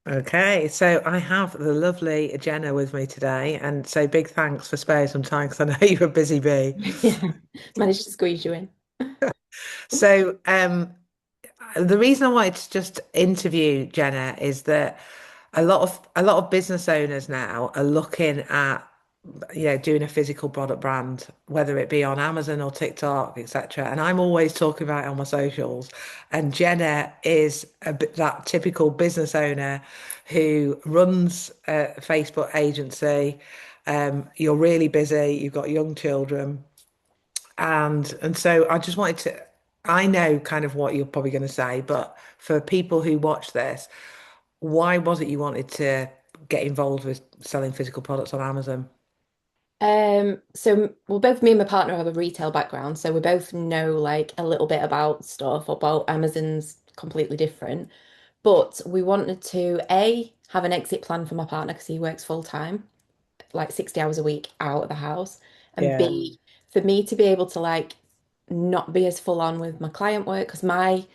Okay, so I have the lovely Jenna with me today, and so big thanks for sparing some time because I know you're a busy bee. Yeah, managed to squeeze you in. So, the reason I wanted to just interview Jenna is that a lot of business owners now are looking at doing a physical product brand, whether it be on Amazon or TikTok, etc. And I'm always talking about it on my socials. And Jenna is that typical business owner who runs a Facebook agency. You're really busy. You've got young children, and so I just wanted to. I know kind of what you're probably going to say, but for people who watch this, why was it you wanted to get involved with selling physical products on Amazon? So well, both me and my partner have a retail background, so we both know like a little bit about stuff, about Amazon's completely different. But we wanted to A, have an exit plan for my partner because he works full time, like 60 hours a week out of the house, and Yeah. B, for me to be able to like not be as full on with my client work because my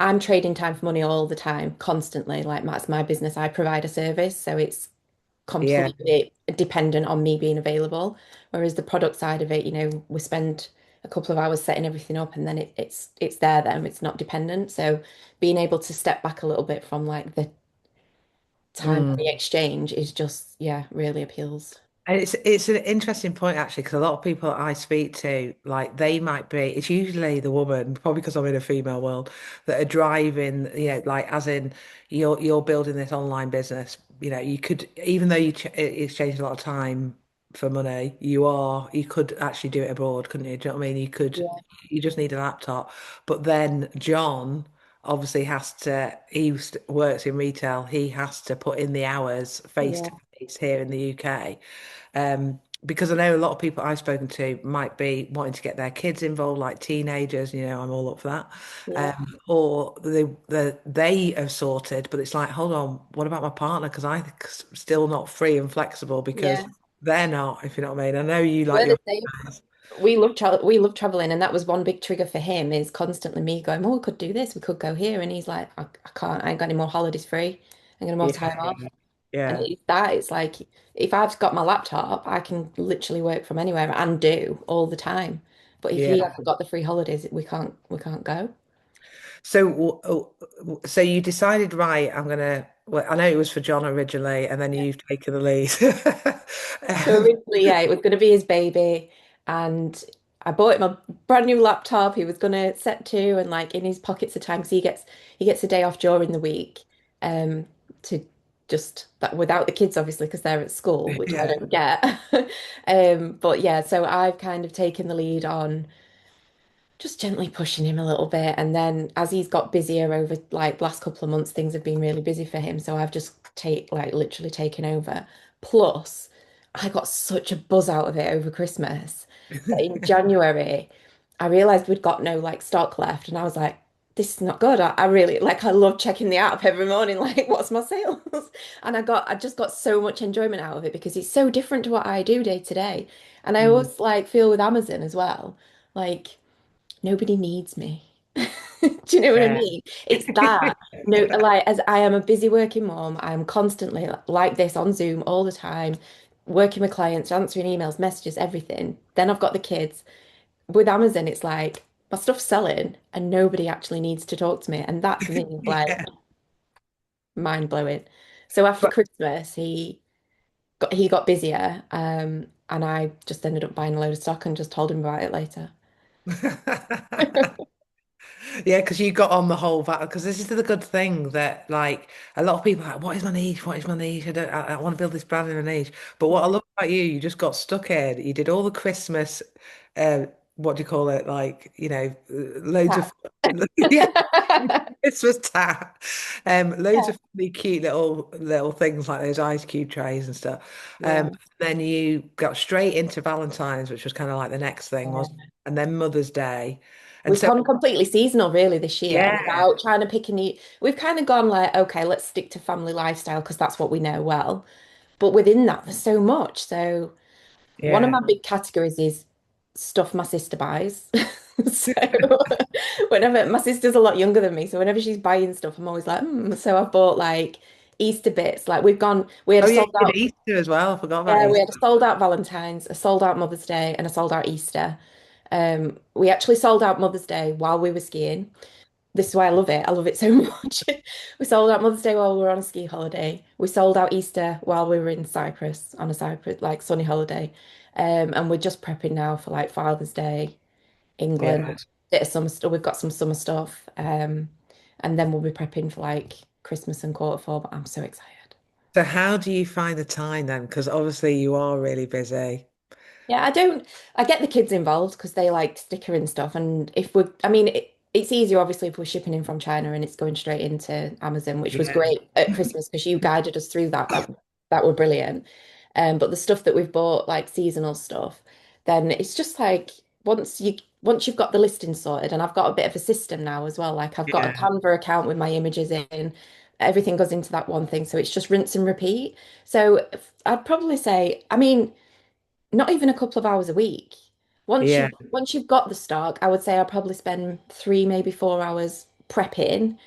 I'm trading time for money all the time, constantly. Like that's my business. I provide a service, so it's Yeah. completely dependent on me being available. Whereas the product side of it, we spend a couple of hours setting everything up and then it's there then, it's not dependent. So being able to step back a little bit from like the time of Mm. the exchange is just, yeah, really appeals. And it's an interesting point actually, because a lot of people I speak to, like they might be, it's usually the woman, probably because I'm in a female world, that are driving, like as in you're building this online business. You could, even though exchange a lot of time for money, you could actually do it abroad, couldn't you? Do you know what I mean? Yeah. You just need a laptop. But then John obviously works in retail. He has to put in the hours face to Yeah. face here in the UK. Because I know a lot of people I've spoken to might be wanting to get their kids involved, like teenagers. I'm all up for that. Yeah. Or they have sorted, but it's like, hold on, what about my partner? Because I'm still not free and flexible because Yeah. they're not, if you know what I mean. I know you like We're the your. same. We love traveling, and that was one big trigger for him is constantly me going, "Oh, we could do this, we could go here," and he's like, "I can't. I ain't got any more holidays free. I'm gonna more Yeah, time off." And yeah, it's like if I've got my laptop, I can literally work from anywhere and do all the time. But if he yeah. hasn't got the free holidays, we can't go. So you decided, right? Well, I know it was for John originally, and then you've taken the lead. So Um, originally, yeah, it was going to be his baby, and I bought him a brand new laptop. He was going to set to and like in his pockets of time because he gets a day off during the week, to just that without the kids obviously because they're at school, which I yeah. don't get. But yeah, so I've kind of taken the lead on just gently pushing him a little bit. And then as he's got busier over like last couple of months, things have been really busy for him. So I've just literally taken over. Plus, I got such a buzz out of it over Christmas that in January, I realized we'd got no like stock left. And I was like, this is not good. I really I love checking the app every morning, like what's my sales? And I just got so much enjoyment out of it because it's so different to what I do day to day. And I Mm. always like feel with Amazon as well. Like nobody needs me. Do you know what I Yeah. mean? It's that. No, like as I am a busy working mom, I'm constantly like this on Zoom all the time, working with clients, answering emails, messages, everything. Then I've got the kids. With Amazon, it's like my stuff's selling and nobody actually needs to talk to me. And that for me is like Yeah. mind blowing. So after But Christmas, he got busier, and I just ended up buying a load of stock and just told him about it later. yeah, because you got on the whole battle. Because this is the good thing that, like, a lot of people are like, what is my niche? What is my niche? I want to build this brand in a niche. But what I Yeah. love about you, you just got stuck in. You did all the Christmas, uh, what do you call it? Like, loads of, yeah, Christmas tat. Loads Yeah. of really cute little things like those ice cube trays and stuff. Yeah. Then you got straight into Valentine's, which was kind of like the next thing, wasn't Yeah. it? And then Mother's Day. And We've so, gone completely seasonal really this year yeah, without trying to pick a new. We've kind of gone like, okay, let's stick to family lifestyle because that's what we know well. But within that, there's so much. So one of yeah, my big categories is stuff my sister buys. So whenever my sister's a lot younger than me, so whenever she's buying stuff, I'm always like, hmm. So I've bought like Easter bits. Like we've gone, we had a Oh yeah, sold you did out. Easter as well. I forgot about Yeah, we Easter. had a sold out Valentine's, a sold out Mother's Day, and a sold out Easter. We actually sold out Mother's Day while we were skiing. This is why I love it. I love it so much. We sold out Mother's Day while we were on a ski holiday. We sold out Easter while we were in Cyprus on a Cyprus like sunny holiday. And we're just prepping now for like Father's Day, Yeah. England, bit of summer stuff. We've got some summer stuff. And then we'll be prepping for like Christmas and quarter four, but I'm so excited. So how do you find the time then? Because obviously you are really busy. Yeah, I get the kids involved because they like sticker and stuff. And if we're, I mean, it's easier obviously if we're shipping in from China and it's going straight into Amazon, which was Yeah. great at Christmas because you guided us through that. That were brilliant. But the stuff that we've bought, like seasonal stuff, then it's just like once you've got the listing sorted, and I've got a bit of a system now as well. Like I've got a Yeah. Canva account with my images in. Everything goes into that one thing, so it's just rinse and repeat. So I'd probably say, I mean not even a couple of hours a week. Yeah. Once you've got the stock, I would say I'll probably spend 3, maybe 4 hours prepping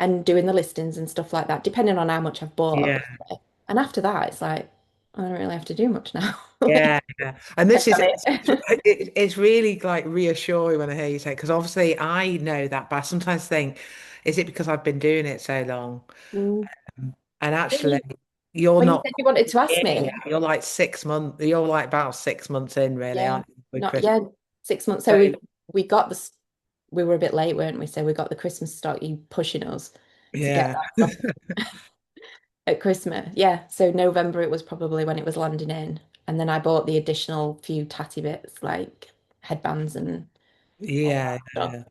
and doing the listings and stuff like that, depending on how much I've bought, Yeah. obviously. And after that, it's like I don't really have to do much now. Like, Yeah, yeah. And this check is on it. it's really like reassuring when I hear you say because obviously I know that, but I sometimes think, is it because I've been doing it so long? Mm. And When actually, you you're when you not said you wanted to ask in me, yet. You're like 6 months. You're like about 6 months in, really, yeah, aren't you, with not Chris? yeah, 6 months. So So we got this. We were a bit late, weren't we? So we got the Christmas stock. You pushing us to get yeah, that stuff at Christmas. Yeah, so November it was probably when it was landing in. And then I bought the additional few tatty bits like headbands and all yeah, that stuff. yeah.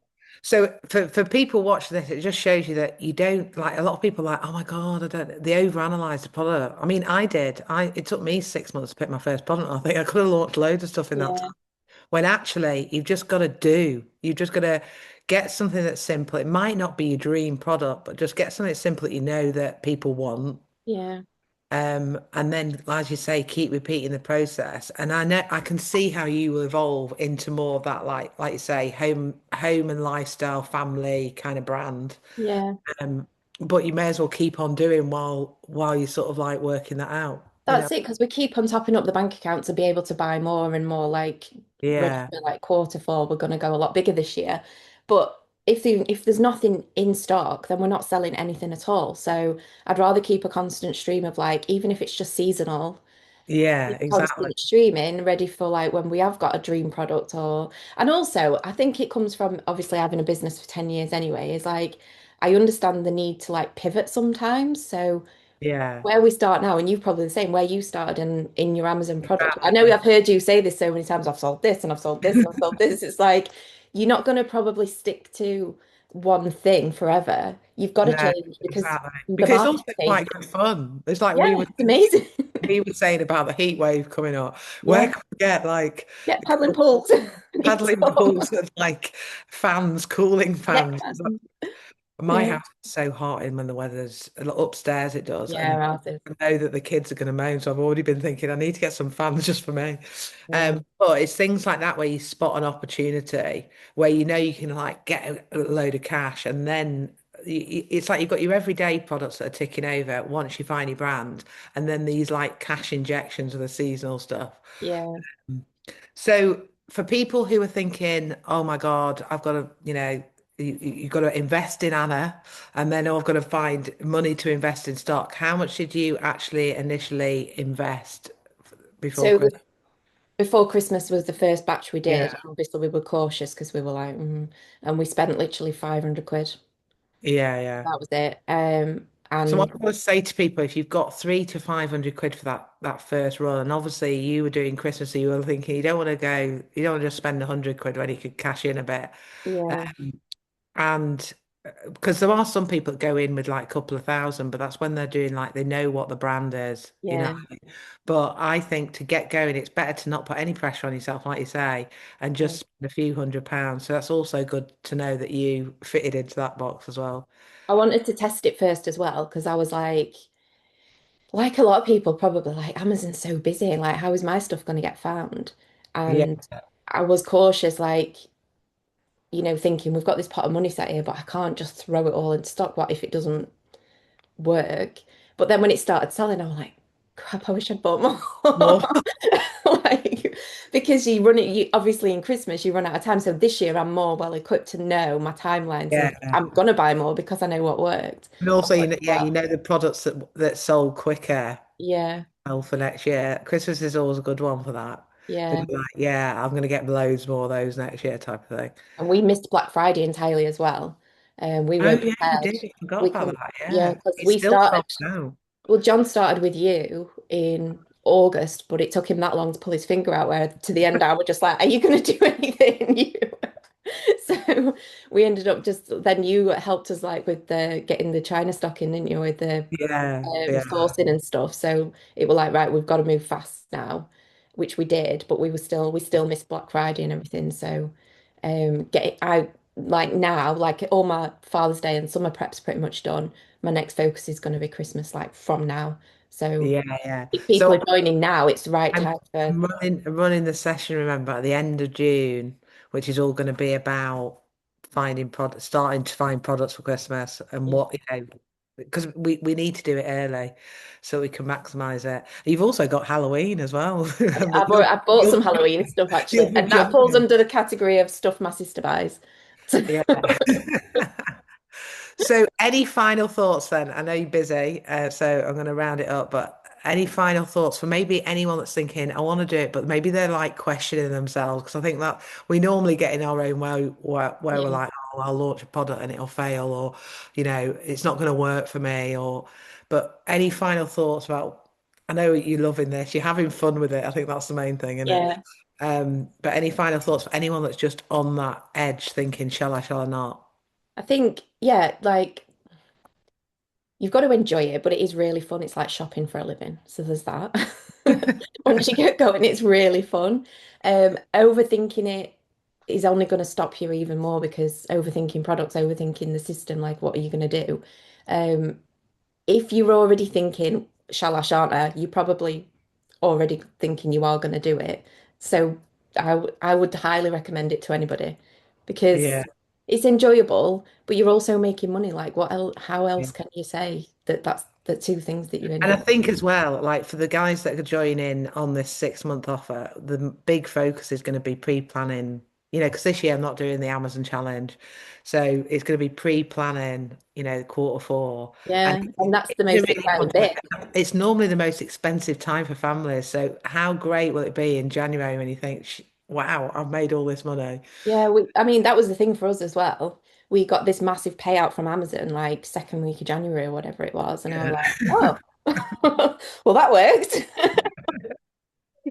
So for people watching this, it just shows you that you don't like a lot of people are like, oh my God, I don't they overanalyze the product. I mean, I did. It took me 6 months to pick my first product. I think I could have launched loads of stuff in that Yeah, time. When actually you've just got to do. You've just got to get something that's simple. It might not be your dream product, but just get something simple that you know that people want. yeah, And then, as you say, keep repeating the process. And I know I can see how you will evolve into more of that, like you say, home and lifestyle, family kind of brand. yeah. Um, but you may as well keep on doing while you're sort of like working that out, you know? That's it, because we keep on topping up the bank account to be able to buy more and more, like ready Yeah, for like quarter four, we're gonna go a lot bigger this year. But if there's nothing in stock, then we're not selling anything at all. So I'd rather keep a constant stream of like, even if it's just seasonal, yeah, exactly. constant streaming ready for like when we have got a dream product or and also I think it comes from obviously having a business for 10 years anyway, is like I understand the need to like pivot sometimes. So Yeah, where we start now, and you've probably the same, where you started in your Amazon product. I know exactly. I've heard you say this so many times, I've sold this and I've sold this and I've sold this. It's like you're not going to probably stick to one thing forever. You've got to No, change because exactly. the Because it's market's also changing. quite good fun. It's like Yeah, it's amazing. we were saying about the heat wave coming up. Where Yeah, can we get like get paddling pools. Need paddling some. pools and like fans, cooling Neck fans? pads. My Yeah. house is so hot in when the weather's upstairs, it does. Yeah, And ours is. I know that the kids are going to moan. So I've already been thinking I need to get some fans just for me. Yeah. But it's things like that where you spot an opportunity where you know you can like get a load of cash and then it's like you've got your everyday products that are ticking over once you find your brand and then these like cash injections of the seasonal stuff. Yeah. So for people who are thinking, oh my God, I've got to, you've got to invest in Anna, and then I've got to find money to invest in stock. How much did you actually initially invest before So Christmas? before Christmas was the first batch we did. Yeah, And obviously, we were cautious because we were like, and we spent literally 500 quid. yeah, yeah. That was it. So what And I want to say to people, if you've got 300 to 500 quid for that first run, and obviously you were doing Christmas, so you were thinking you don't want to just spend 100 quid when you could cash in a bit. yeah, And because there are some people that go in with like a couple of thousand, but that's when they're doing like they know what the brand is, you know. yeah, But I think to get going, it's better to not put any pressure on yourself, like you say, and yeah. just spend a few £100s. So that's also good to know that you fitted into that box as well. I wanted to test it first as well because I was like a lot of people probably like Amazon's so busy. Like, how is my stuff going to get found? Yeah, And I was cautious, like, thinking we've got this pot of money set here, but I can't just throw it all into stock. What if it doesn't work? But then when it started selling, I was like, crap, I wish I'd bought more. More. Like, because you run it, you obviously in Christmas you run out of time. So this year I'm more well equipped to know my timelines Yeah. and I'm gonna buy more because I know what worked. And also, What yeah, you well. know the products that sold quicker Yeah, for next year. Christmas is always a good one for that. yeah. Because like, yeah, I'm going to get loads more of those next year type of thing. And we missed Black Friday entirely as well. We Oh weren't yeah, you prepared. did. I forgot We about can, that. yeah, Yeah, because it's we still started. sold now. Well, John started with you in August, but it took him that long to pull his finger out. Where to the end, I was just like, "Are you going to do anything?" You. So we ended up just then you helped us like with the getting the China stock in, didn't you, with the Yeah, yeah, sourcing and stuff. So it was like, right, we've got to move fast now, which we did, but we still missed Black Friday and everything. So get I like now, like all my Father's Day and summer prep's pretty much done. My next focus is going to be Christmas, like from now. So yeah, yeah. if So people are joining now, it's the right I'm time for I'm running the session, remember, at the end of June, which is all going to be about finding products, starting to find products for Christmas and yeah. what, because we need to do it early so we can maximize it. You've also got Halloween as well. Remember, I've bought some Halloween stuff you'll actually, be and that falls jumping. under the category of stuff my sister buys. Yeah. So, any final thoughts then? I know you're busy, so I'm going to round it up, but any final thoughts for maybe anyone that's thinking, I want to do it, but maybe they're like questioning themselves? Because I think that we normally get in our own way where we're Yeah. like, oh, I'll launch a product and it'll fail, or, it's not going to work for me, but any final thoughts about, I know you're loving this, you're having fun with it. I think that's the main thing, isn't it? Yeah. But any final thoughts for anyone that's just on that edge thinking, shall I not? I think, yeah, like you've got to enjoy it, but it is really fun. It's like shopping for a living. So there's that. Once you get going, it's really fun. Overthinking it is only going to stop you even more because overthinking products, overthinking the system, like what are you going to do? Um, if you're already thinking, shall I, shan't I, you're probably already thinking you are going to do it. So I would highly recommend it to anybody because Yeah. it's enjoyable, but you're also making money. Like what else, how Yeah. else can you say that that's the two things that you And I enjoy? think as well, like for the guys that could join in on this 6 month offer, the big focus is going to be pre-planning, because this year I'm not doing the Amazon challenge. So it's going to be pre-planning, quarter four. And Yeah, and that's the you most really exciting want to, bit. it's normally the most expensive time for families. So how great will it be in January when you think, wow, I've made all this money. Yeah, I mean, that was the thing for us as well. We got this massive payout from Amazon like second week of January or whatever it was. And I was Yeah. like, oh, well, that worked.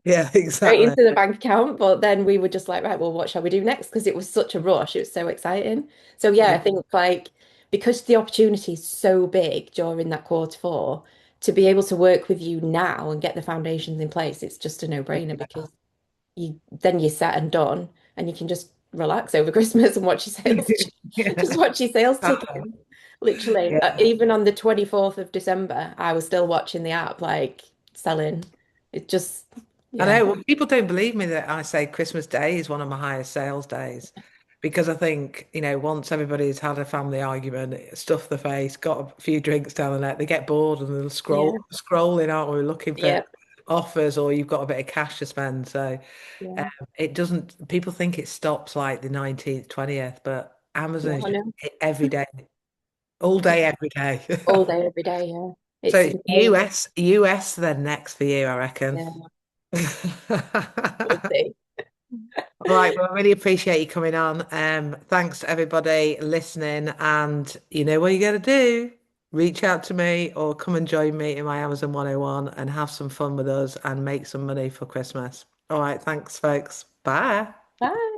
Yeah, Straight exactly. into the bank account. But then we were just like, right, well, what shall we do next? Because it was such a rush. It was so exciting. So yeah, Yeah. I think like because the opportunity is so big during that quarter four, to be able to work with you now and get the foundations in place, it's just a no-brainer because you're set and done and you can just relax over Christmas and watch your sales Yeah. just watch your sales tick in. Literally, Yeah. even on the 24th of December, I was still watching the app like selling. It just I yeah. know well, people don't believe me that I say Christmas Day is one of my highest sales days because I think, once everybody's had a family argument, stuffed the face, got a few drinks down the neck, they get bored and they'll Yeah. scrolling, aren't we, looking for Yeah. offers or you've got a bit of cash to spend. So um, Yeah. it doesn't, people think it stops like the 19th, 20th, but Amazon No, is I just know. every day, all day, every day. All day, every day, yeah. It's So insane. US then next for you, I reckon. Yeah, we'll see. All right, well, I really appreciate you coming on. Thanks to everybody listening, and you know what you got to do. Reach out to me or come and join me in my Amazon 101 and have some fun with us and make some money for Christmas. All right, thanks, folks. Bye. Bye.